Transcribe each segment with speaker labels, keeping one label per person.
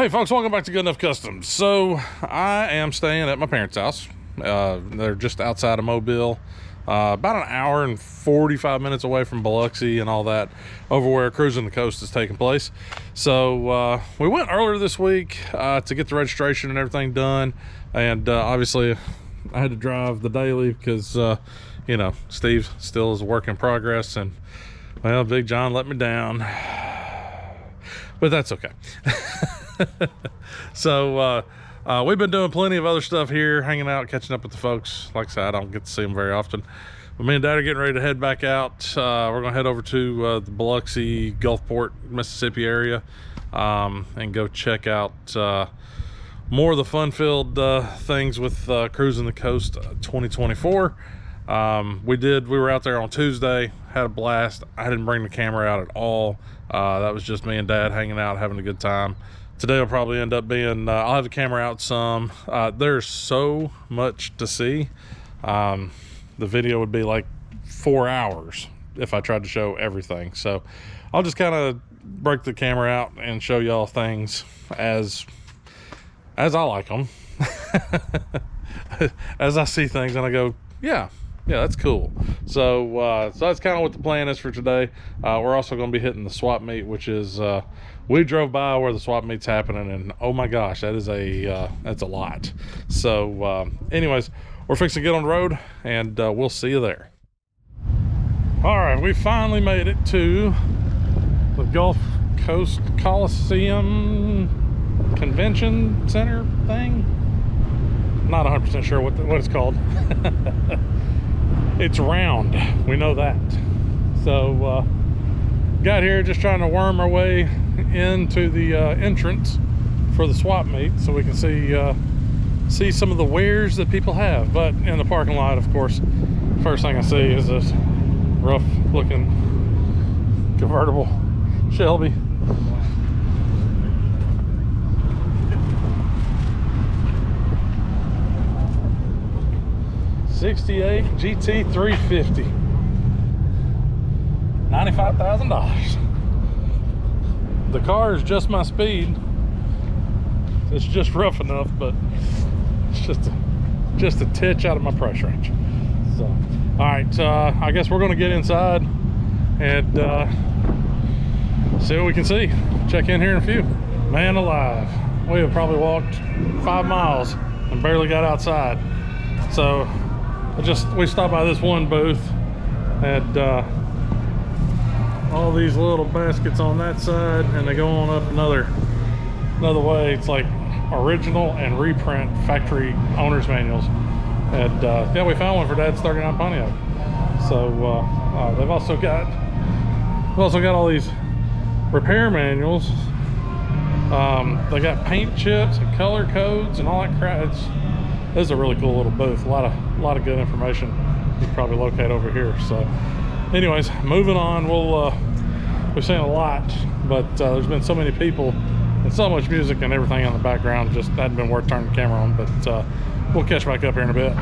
Speaker 1: Well, hey folks, welcome back to Good Enough Customs. So I am staying at my parents' house. They're just outside of Mobile, about an hour and 45 minutes away from Biloxi and all that, over where Cruisin the Coast is taking place. So we went earlier this week to get the registration and everything done, and obviously I had to drive the daily because you know, Steve still is a work in progress, and well, Big John let me down, but that's okay. So we've been doing plenty of other stuff here, hanging out, catching up with the folks. Like I said, I don't get to see them very often, but me and Dad are getting ready to head back out. We're gonna head over to the Biloxi, Gulfport, Mississippi area, and go check out more of the fun-filled things with Cruisin the Coast 2024. We were out there on Tuesday, had a blast. I didn't bring the camera out at all. That was just me and Dad hanging out, having a good time. Today will probably end up being, I'll have the camera out some. There's so much to see. The video would be like 4 hours if I tried to show everything. So I'll just kind of break the camera out and show y'all things as I like them. As I see things and I go, yeah, that's cool. So that's kind of what the plan is for today. We're also going to be hitting the swap meet, which is we drove by where the swap meet's happening, and oh my gosh, that's a lot. So anyways, we're fixing to get on the road, and we'll see you there. All right, we finally made it to the Gulf Coast Coliseum Convention Center thing. Not 100% sure what it's called. It's round, we know that. So got here just trying to worm our way into the entrance for the swap meet so we can see some of the wares that people have. But in the parking lot, of course, first thing I see is this rough looking convertible Shelby. '68 GT 350, $95,000. The car is just my speed. It's just rough enough, but it's just a titch out of my price range. So, all right, I guess we're gonna get inside and see what we can see. Check in here in a few. Man alive, we have probably walked 5 miles and barely got outside. So we stopped by this one booth, and all these little baskets on that side, and they go on up another way. It's like original and reprint factory owner's manuals, and yeah, we found one for Dad's '39 Pontiac. So they've also got all these repair manuals. They got paint chips and color codes and all that crap. This is a really cool little booth. A lot of good information you can probably locate over here. So anyways, moving on. We've seen a lot, but there's been so many people and so much music and everything in the background, just hadn't been worth turning the camera on. But we'll catch back up here in a bit.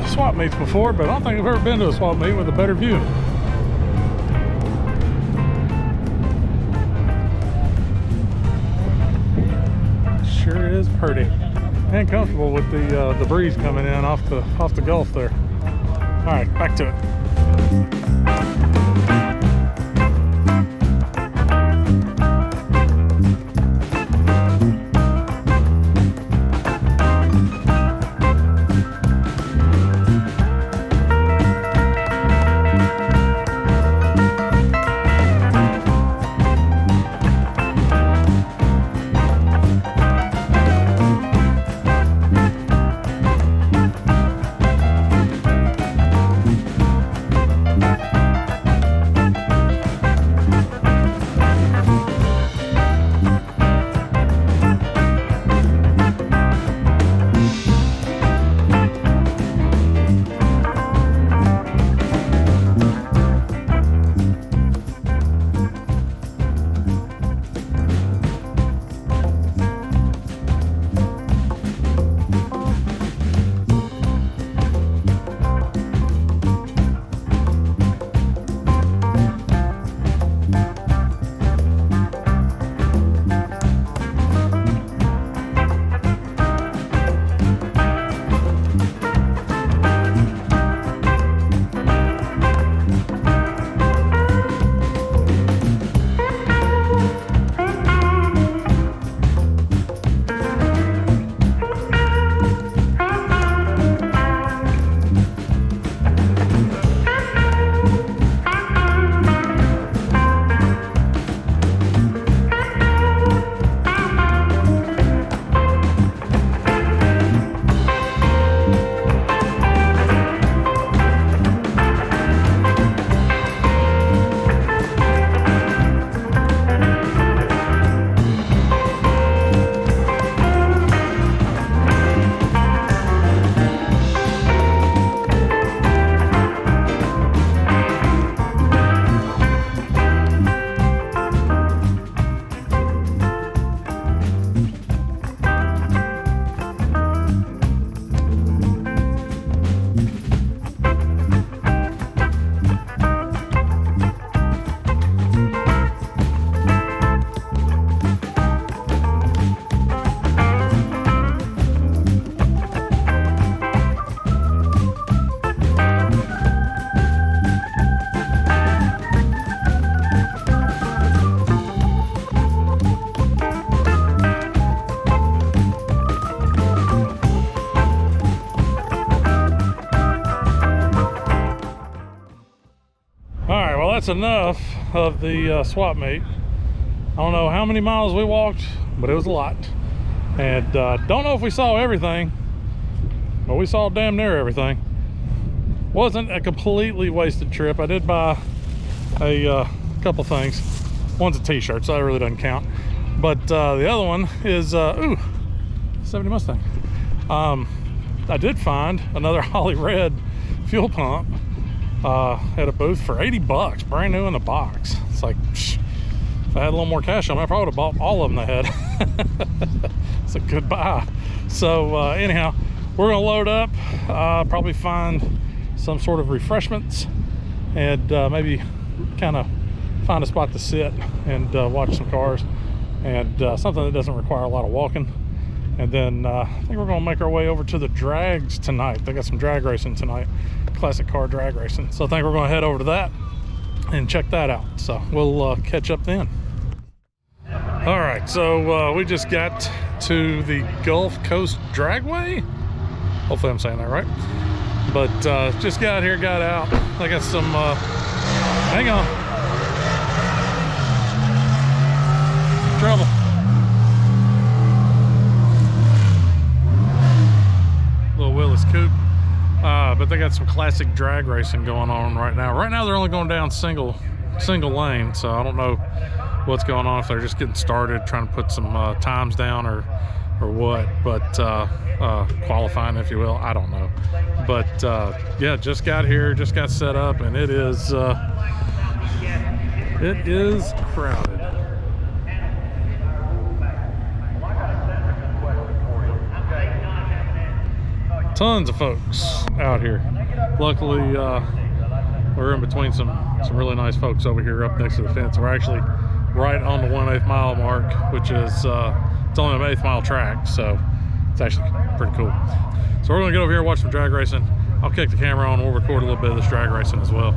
Speaker 1: to swap meets before, but I don't think I've ever been to a swap meet with a better view. Sure is pretty and comfortable with the breeze coming in off the Gulf there. All right, back to it. That's enough of the swap meet. I don't know how many miles we walked, but it was a lot. And don't know if we saw everything, but we saw damn near everything. Wasn't a completely wasted trip. I did buy a couple things. One's a t-shirt, so that really doesn't count. But the other one is, ooh, 70 Mustang. I did find another Holly Red fuel pump at a booth for 80 bucks, brand new in the box. It's like, psh, if I had a little more cash on me, I probably would have bought all of them they had. It's a good buy. So anyhow, we're gonna load up, probably find some sort of refreshments, and maybe kind of find a spot to sit and watch some cars, and something that doesn't require a lot of walking. And then I think we're gonna make our way over to the drags tonight. They got some drag racing tonight, classic car drag racing. So I think we're gonna head over to that and check that out. So we'll catch up then. All right, so we just got to the Gulf Coast Dragway. Hopefully I'm saying that right. But just got here, got out. I got some, hang on. Trouble. Little Willis coupe. But they got some classic drag racing going on right now. Right now they're only going down single lane, so I don't know what's going on, if they're just getting started, trying to put some times down or what, but qualifying, if you will, I don't know. But yeah, just got here, just got set up, and it is crowded. Tons of folks out here. Luckily, we're in between some really nice folks over here up next to the fence. We're actually right on the 1/8 mile mark, which is it's only an 1/8 mile track, so it's actually pretty cool. So we're gonna get over here and watch some drag racing. I'll kick the camera on and we'll record a little bit of this drag racing as well.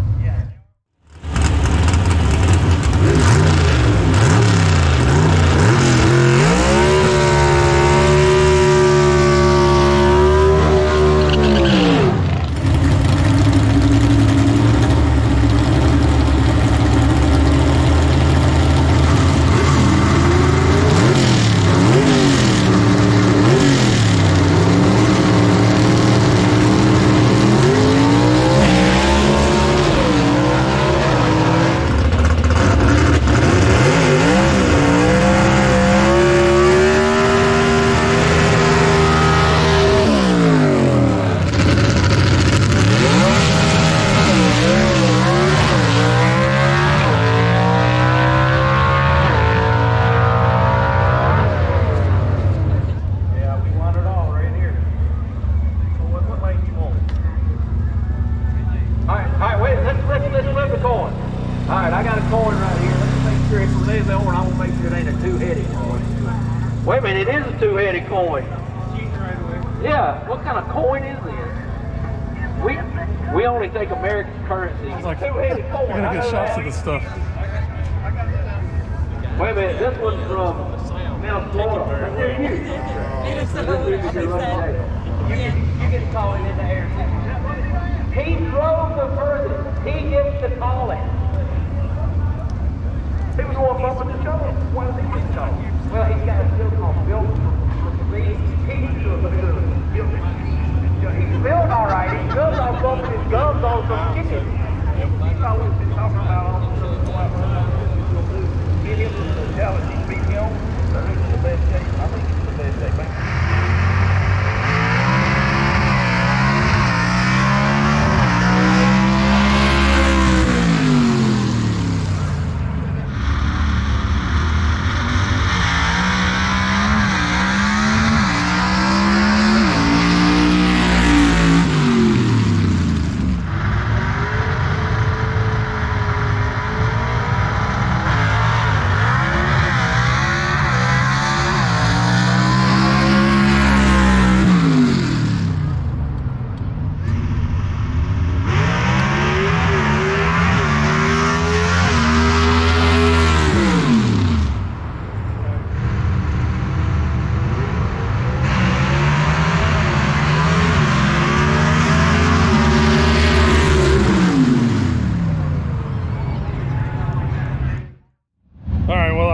Speaker 2: Wait a minute, it is a two-headed coin. Yeah, what kind of coin is this? We only take American currency.
Speaker 1: It's like,
Speaker 2: two-headed coin.
Speaker 1: I gotta get shots of this stuff.
Speaker 2: Wait a minute, this one's from Mount Florida. They're huge. You get to call it in the air. He drove the furthest. He gets to call it. He was going bumping the show. Why does he get to call it? Well, he's got a skill called built. He's built all right. He's built on bumping his gums on some chicken. He's always been talking about all the stuff he'll do. Get him some mentality, beat him. I think it's the best shape. I think it's the best shape.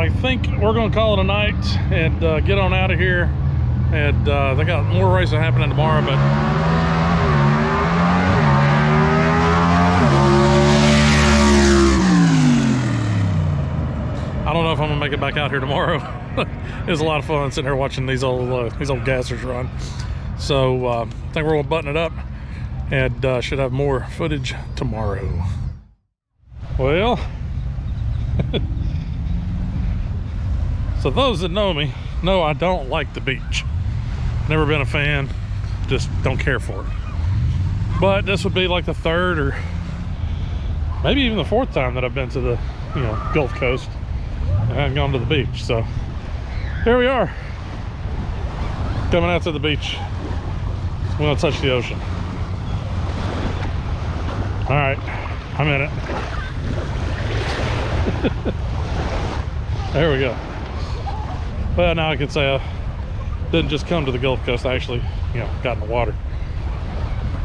Speaker 1: I think we're gonna call it a night and get on out of here. And they got more racing happening tomorrow, but I don't know if I'm gonna make it back out here tomorrow. It was a lot of fun sitting here watching these old gassers run. So I think we're gonna button it up and should have more footage tomorrow. Well. So those that know me know I don't like the beach. Never been a fan, just don't care for it. But this would be like the third or maybe even the fourth time that I've been to the Gulf Coast and I haven't gone to the beach. So here we are, coming out to the beach. We're gonna touch the ocean. All right, I'm in it. There we go. Well, now I can say I didn't just come to the Gulf Coast. I actually, got in the water.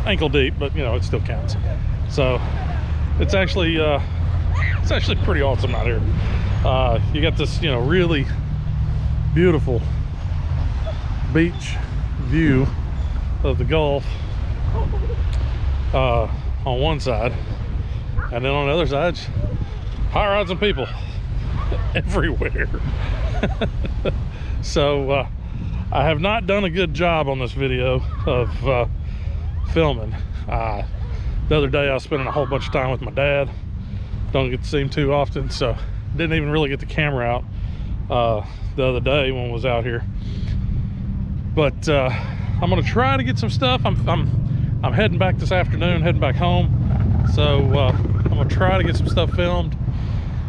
Speaker 1: Ankle deep, but it still counts. So it's actually pretty awesome out here. You got this, really beautiful beach view of the Gulf on one side, and then on the other side, hot rods and people everywhere. So I have not done a good job on this video of filming. The other day I was spending a whole bunch of time with my dad. Don't get to see him too often, so didn't even really get the camera out the other day when I was out here. But I'm gonna try to get some stuff. I'm heading back this afternoon, heading back home. So I'm gonna try to get some stuff filmed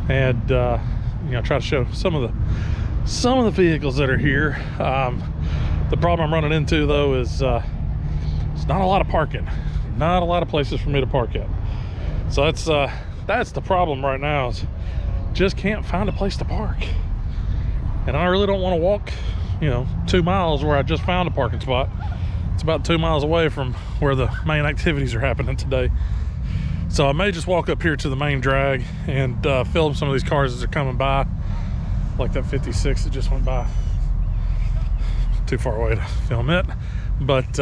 Speaker 1: and you know, try to show some of the vehicles that are here. The problem I'm running into though is it's not a lot of parking, not a lot of places for me to park at. So that's the problem right now, is just can't find a place to park. And I really don't want to walk, you know, 2 miles where I just found a parking spot. It's about 2 miles away from where the main activities are happening today. So I may just walk up here to the main drag and film some of these cars as they're coming by, like that 56 that just went by. Too far away to film it, but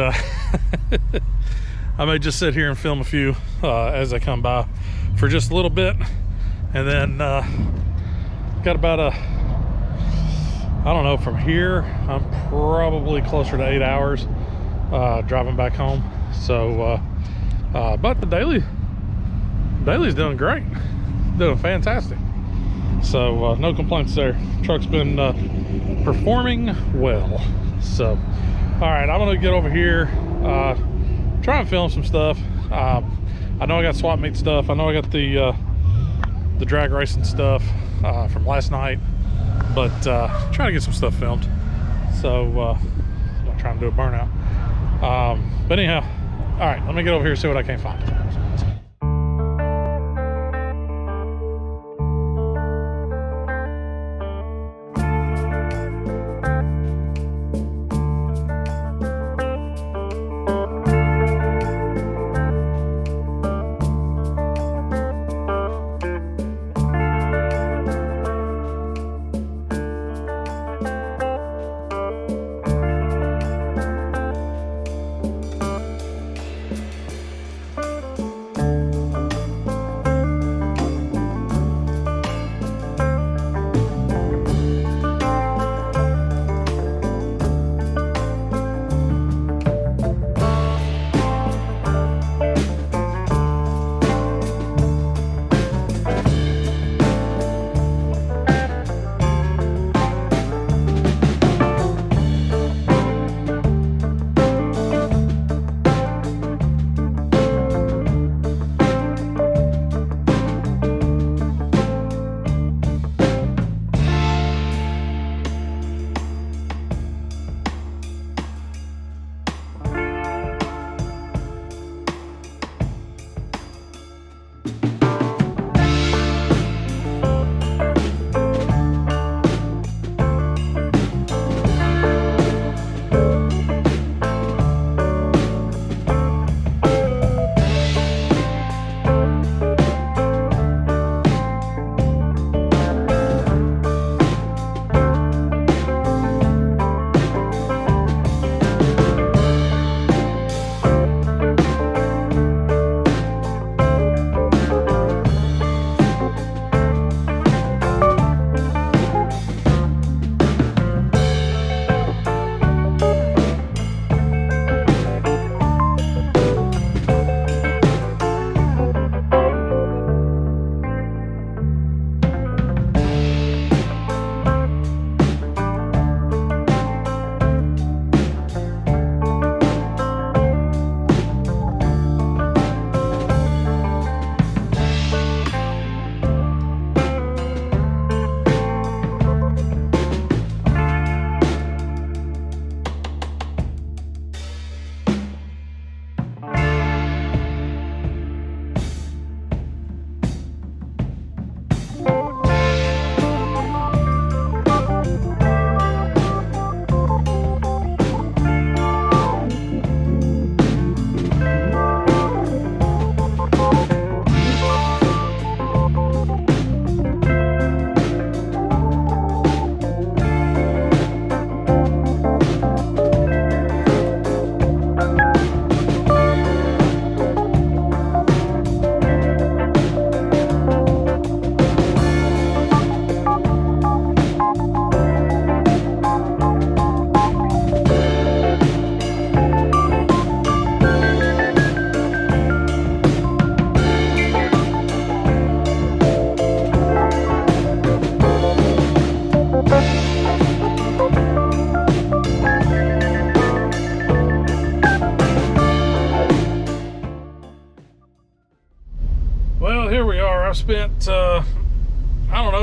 Speaker 1: I may just sit here and film a few as they come by for just a little bit. And then got about I don't know, from here I'm probably closer to 8 hours driving back home. So but the daily's doing great, doing fantastic. So no complaints there. Truck's been performing well. So all right, I'm gonna get over here, try and film some stuff. I know I got swap meet stuff. I know I got the drag racing stuff from last night, but trying to get some stuff filmed. So I'm not trying to do a burnout. But anyhow, all right, let me get over here and see what I can find.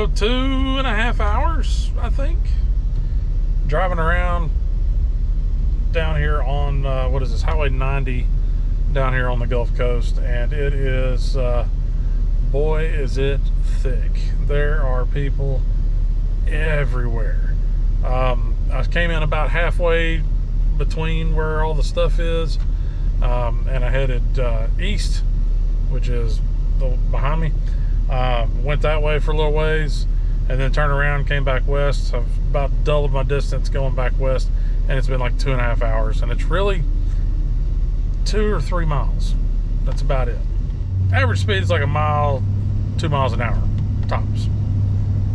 Speaker 1: So 2.5 hours, I think, driving around down here on what is this, Highway 90 down here on the Gulf Coast, and it is boy is it thick. There are people everywhere. I came in about halfway between where all the stuff is, and I headed east, which is behind me. Went that way for a little ways and then turned around, came back west. I've about doubled my distance going back west, and it's been like 2.5 hours, and it's really 2 or 3 miles. That's about it. Average speed is like 1 mile, 2 miles an hour tops.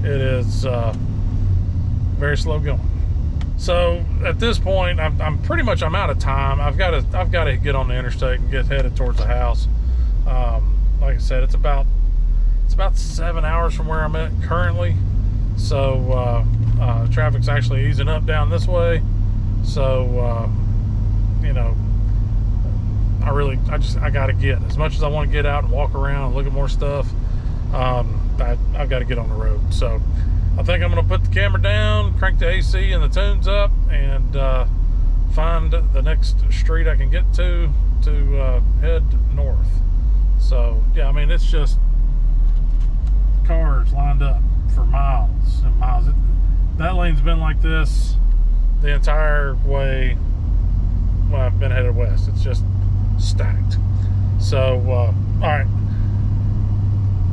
Speaker 1: It is very slow going. So at this point, I'm pretty much out of time. I've got to get on the interstate and get headed towards the house. Like I said, it's about 7 hours from where I'm at currently. So traffic's actually easing up down this way. So you know, I got to get, as much as I want to get out and walk around and look at more stuff, I've got to get on the road. So I think I'm going to put the camera down, crank the AC and the tunes up, and find the next street I can get to head north. So yeah, I mean, it's just cars lined up for miles and miles. That lane's been like this the entire way when I've been headed west. It's just stacked. So all right,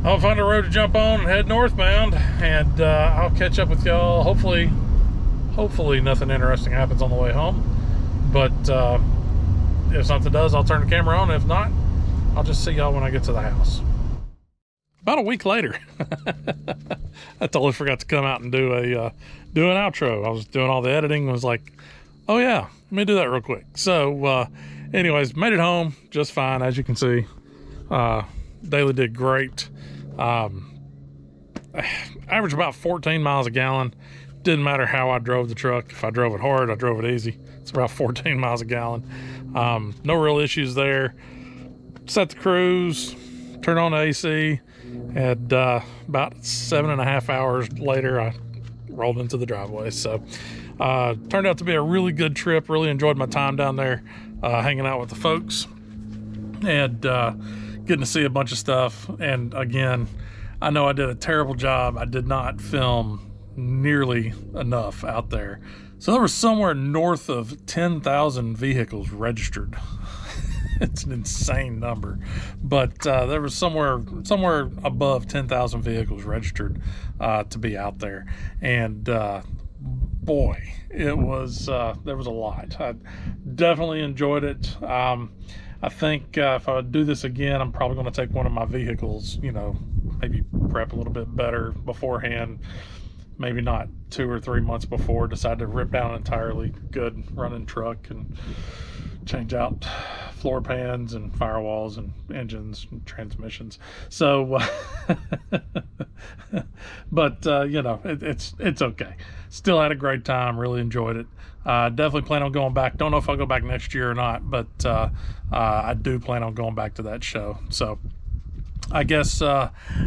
Speaker 1: I'll find a road to jump on and head northbound, and I'll catch up with y'all. Hopefully nothing interesting happens on the way home, but if something does, I'll turn the camera on. If not, I'll just see y'all when I get to the house. About a week later, I totally forgot to come out and do an outro. I was doing all the editing and was like, oh yeah, let me do that real quick. So anyways, made it home just fine, as you can see. Daily did great. Averaged about 14 miles a gallon. Didn't matter how I drove the truck. If I drove it hard, I drove it easy. It's about 14 miles a gallon. No real issues there. Set the cruise, turned on the AC, and about 7.5 hours later, I rolled into the driveway. So turned out to be a really good trip. Really enjoyed my time down there, hanging out with the folks, and getting to see a bunch of stuff. And again, I know I did a terrible job. I did not film nearly enough out there. So there was somewhere north of 10,000 vehicles registered. It's an insane number, but there was somewhere above 10,000 vehicles registered to be out there. And boy, it was there was a lot. I definitely enjoyed it. I think if I do this again, I'm probably going to take one of my vehicles, you know, maybe prep a little bit better beforehand, maybe not 2 or 3 months before, decide to rip down an entirely good running truck and change out floor pans and firewalls and engines and transmissions. So but you know, it's okay. Still had a great time, really enjoyed it. Definitely plan on going back. Don't know if I'll go back next year or not, but I do plan on going back to that show. So I guess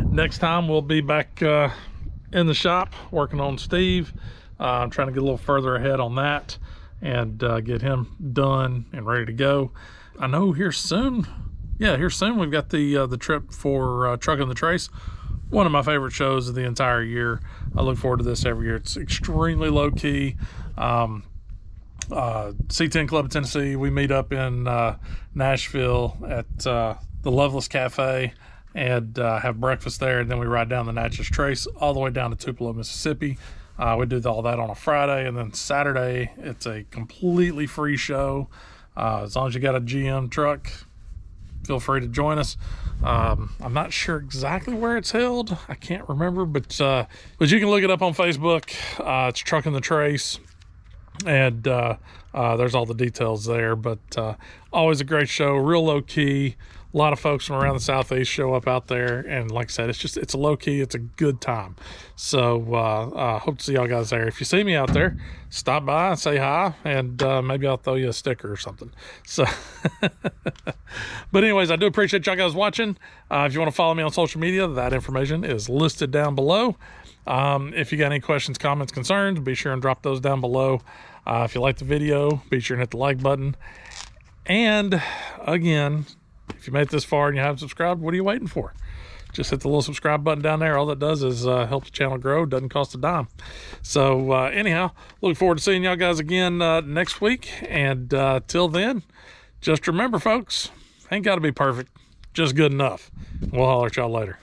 Speaker 1: next time we'll be back in the shop working on Steve. I'm trying to get a little further ahead on that and get him done and ready to go. I know here soon we've got the trip for Truckin the Trace, one of my favorite shows of the entire year. I look forward to this every year. It's extremely low-key. C10 Club of Tennessee, we meet up in Nashville at the Loveless Cafe and have breakfast there, and then we ride down the Natchez Trace all the way down to Tupelo, Mississippi. We do all that on a Friday, and then Saturday it's a completely free show. As long as you got a GM truck, feel free to join us. I'm not sure exactly where it's held. I can't remember, but you can look it up on Facebook. It's Truckin the Trace, and there's all the details there. But always a great show, real low key. A lot of folks from around the Southeast show up out there, and like I said, it's a low key, it's a good time. So hope to see y'all guys there. If you see me out there, stop by and say hi, and maybe I'll throw you a sticker or something. So but anyways, I do appreciate y'all guys watching. If you want to follow me on social media, that information is listed down below. If you got any questions, comments, concerns, be sure and drop those down below. If you like the video, be sure and hit the like button. And again, if you made it this far and you haven't subscribed, what are you waiting for? Just hit the little subscribe button down there. All that does is help the channel grow. Doesn't cost a dime. So anyhow, look forward to seeing y'all guys again next week. And till then, just remember, folks, ain't got to be perfect, just good enough. We'll holler at y'all later.